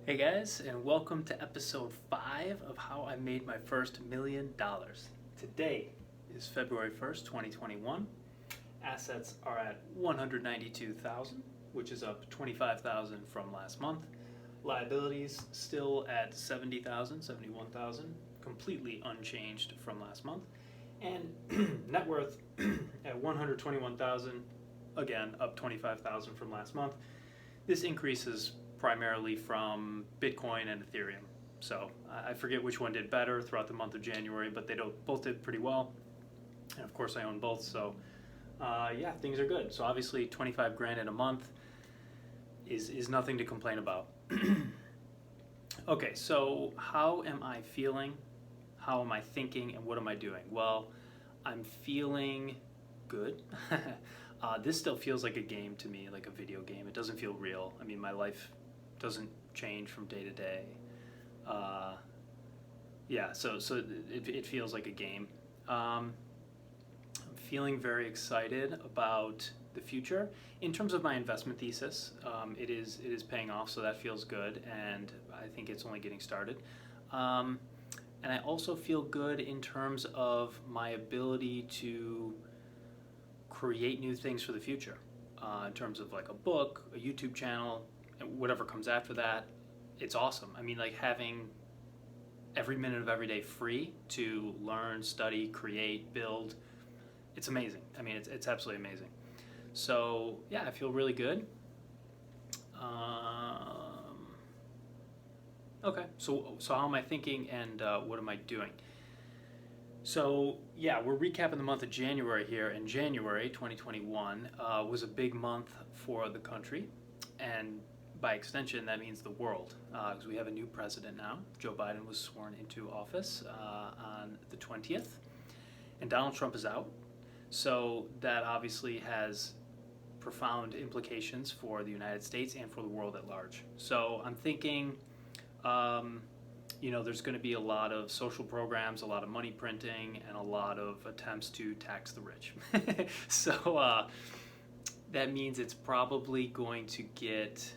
Hey guys, and welcome to episode 5 of how I made my first $1 million. Today is February 1st, 2021. Assets are at 192,000, which is up 25,000 from last month. Liabilities still at 70,000, 71,000, completely unchanged from last month. And net worth at 121,000, again up 25,000 from last month. This increase is primarily from Bitcoin and Ethereum. So I forget which one did better throughout the month of January, but they both did pretty well. And of course I own both, so yeah, things are good. So obviously 25 grand in a month is nothing to complain about. Okay, so how am I feeling? How am I thinking, and what am I doing? Well, I'm feeling good. This still feels like a game to me, like a video game. It doesn't feel real. I mean, my life doesn't change from day to day. Yeah, so it feels like a game. I'm feeling very excited about the future. In terms of my investment thesis, it is paying off, so that feels good, and I think it's only getting started. And I also feel good in terms of my ability to create new things for the future, in terms of like a book, a YouTube channel, and whatever comes after that. It's awesome. I mean, like having every minute of every day free to learn, study, create, build. It's amazing. I mean, it's absolutely amazing. So yeah, I feel really good. Okay, so how am I thinking, and what am I doing? So yeah, we're recapping the month of January here, and January 2021 was a big month for the country, and by extension that means the world, because we have a new president now. Joe Biden was sworn into office on the 20th, and Donald Trump is out. So that obviously has profound implications for the United States and for the world at large. So I'm thinking, there's going to be a lot of social programs, a lot of money printing, and a lot of attempts to tax the rich. So that means it's probably going to get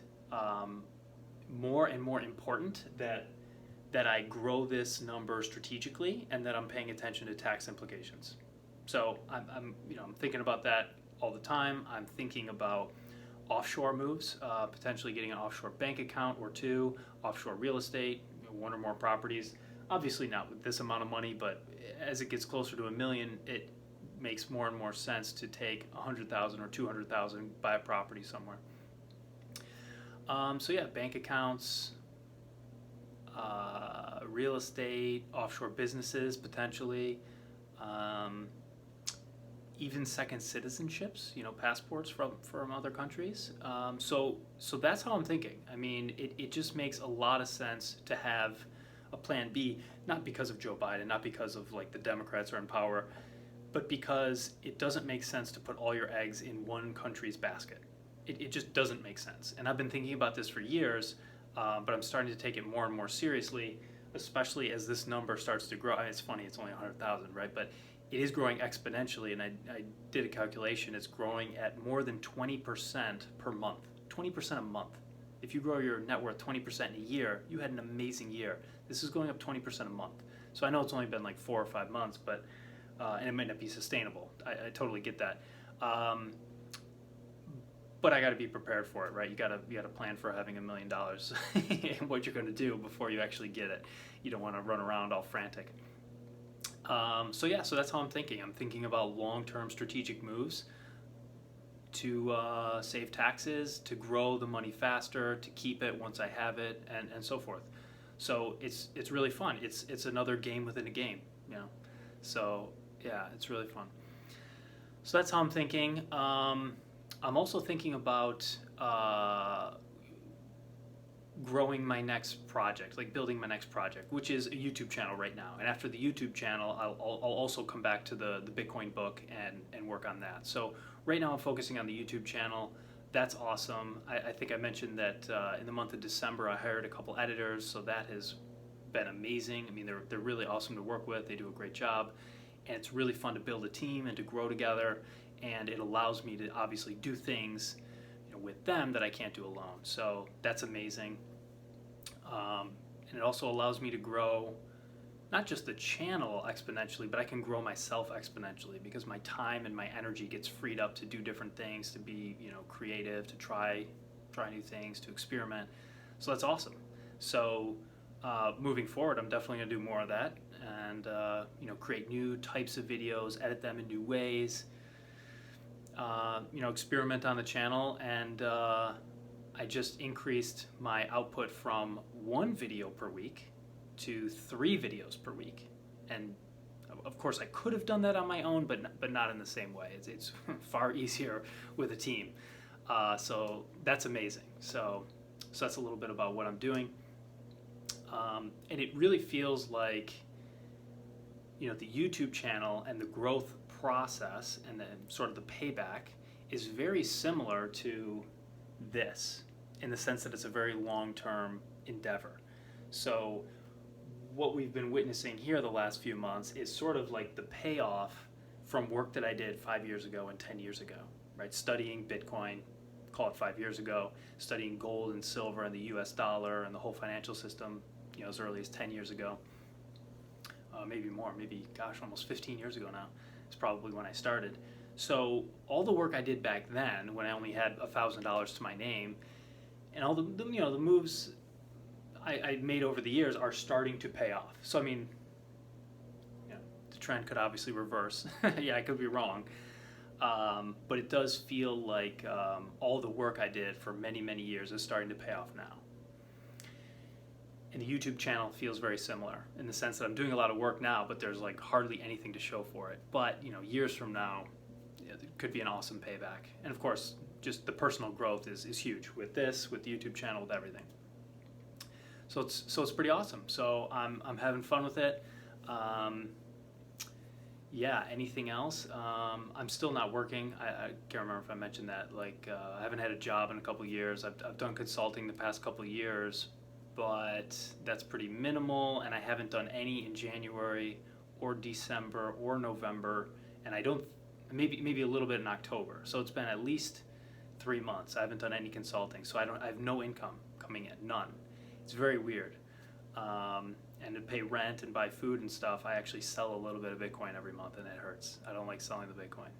more and more important that I grow this number strategically, and that I'm paying attention to tax implications. So I'm thinking about that all the time. I'm thinking about offshore moves, potentially getting an offshore bank account or two, offshore real estate, one or more properties. Obviously not with this amount of money, but as it gets closer to $1 million, it makes more and more sense to take 100,000 or 200,000, buy a property somewhere. So yeah, bank accounts, real estate, offshore businesses potentially, even second citizenships, passports from other countries. So that's how I'm thinking. I mean, it just makes a lot of sense to have a plan B, not because of Joe Biden, not because of like the Democrats are in power, but because it doesn't make sense to put all your eggs in one country's basket. It just doesn't make sense. And I've been thinking about this for years, but I'm starting to take it more and more seriously, especially as this number starts to grow. I mean, it's funny, it's only 100,000, right? But it is growing exponentially, and I did a calculation. It's growing at more than 20% per month. 20% a month. If you grow your net worth 20% in a year, you had an amazing year. This is going up 20% a month. So I know it's only been like 4 or 5 months, but and it might not be sustainable. I totally get that. But I got to be prepared for it, right? You got to plan for having $1 million and what you're going to do before you actually get it. You don't want to run around all frantic. So that's how I'm thinking. I'm thinking about long-term strategic moves to save taxes, to grow the money faster, to keep it once I have it, and so forth. So it's really fun. It's another game within a game, So yeah, it's really fun. So that's how I'm thinking. I'm also thinking about growing my next project, like building my next project, which is a YouTube channel right now. And after the YouTube channel, I'll also come back to the Bitcoin book and work on that. So right now I'm focusing on the YouTube channel. That's awesome. I think I mentioned that in the month of December I hired a couple editors, so that has been amazing. I mean, they're really awesome to work with. They do a great job, and it's really fun to build a team and to grow together, and it allows me to obviously do things with them that I can't do alone. So that's amazing. And it also allows me to grow not just the channel exponentially, but I can grow myself exponentially because my time and my energy gets freed up to do different things, to be, creative, to try new things, to experiment. So that's awesome. So moving forward, I'm definitely going to do more of that and create new types of videos, edit them in new ways, experiment on the channel. And I just increased my output from 1 video per week to 3 videos per week. And of course I could have done that on my own, but not in the same way. It's far easier with a team. So that's amazing. So that's a little bit about what I'm doing. And it really feels like, the YouTube channel and the growth process and then sort of the payback is very similar to this, in the sense that it's a very long-term endeavor. So what we've been witnessing here the last few months is sort of like the payoff from work that I did 5 years ago and 10 years ago, right? Studying Bitcoin, call it 5 years ago, studying gold and silver and the US dollar and the whole financial system, as early as 10 years ago. Maybe more, almost 15 years ago now is probably when I started. So all the work I did back then, when I only had $1,000 to my name, and all the moves I made over the years are starting to pay off. So I mean, the trend could obviously reverse. Yeah, I could be wrong, but it does feel like all the work I did for many, many years is starting to pay off now. And the YouTube channel feels very similar in the sense that I'm doing a lot of work now, but there's like hardly anything to show for it. But years from now, it could be an awesome payback. And of course, just the personal growth is huge with this, with the YouTube channel, with everything. So it's pretty awesome. So I'm having fun with it. Yeah. Anything else? I'm still not working. I can't remember if I mentioned that. I haven't had a job in a couple of years. I've done consulting the past couple of years, but that's pretty minimal, and I haven't done any in January or December or November, and I don't, maybe a little bit in October. So it's been at least 3 months. I haven't done any consulting, so I have no income coming in, none. It's very weird. And to pay rent and buy food and stuff, I actually sell a little bit of Bitcoin every month, and it hurts. I don't like selling the Bitcoin,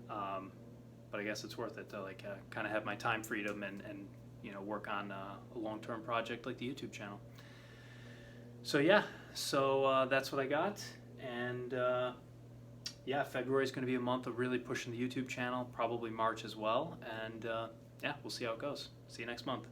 but I guess it's worth it to kind of have my time freedom and work on a long-term project like the YouTube channel. So yeah, that's what I got, and yeah, February is going to be a month of really pushing the YouTube channel, probably March as well, and yeah, we'll see how it goes. See you next month.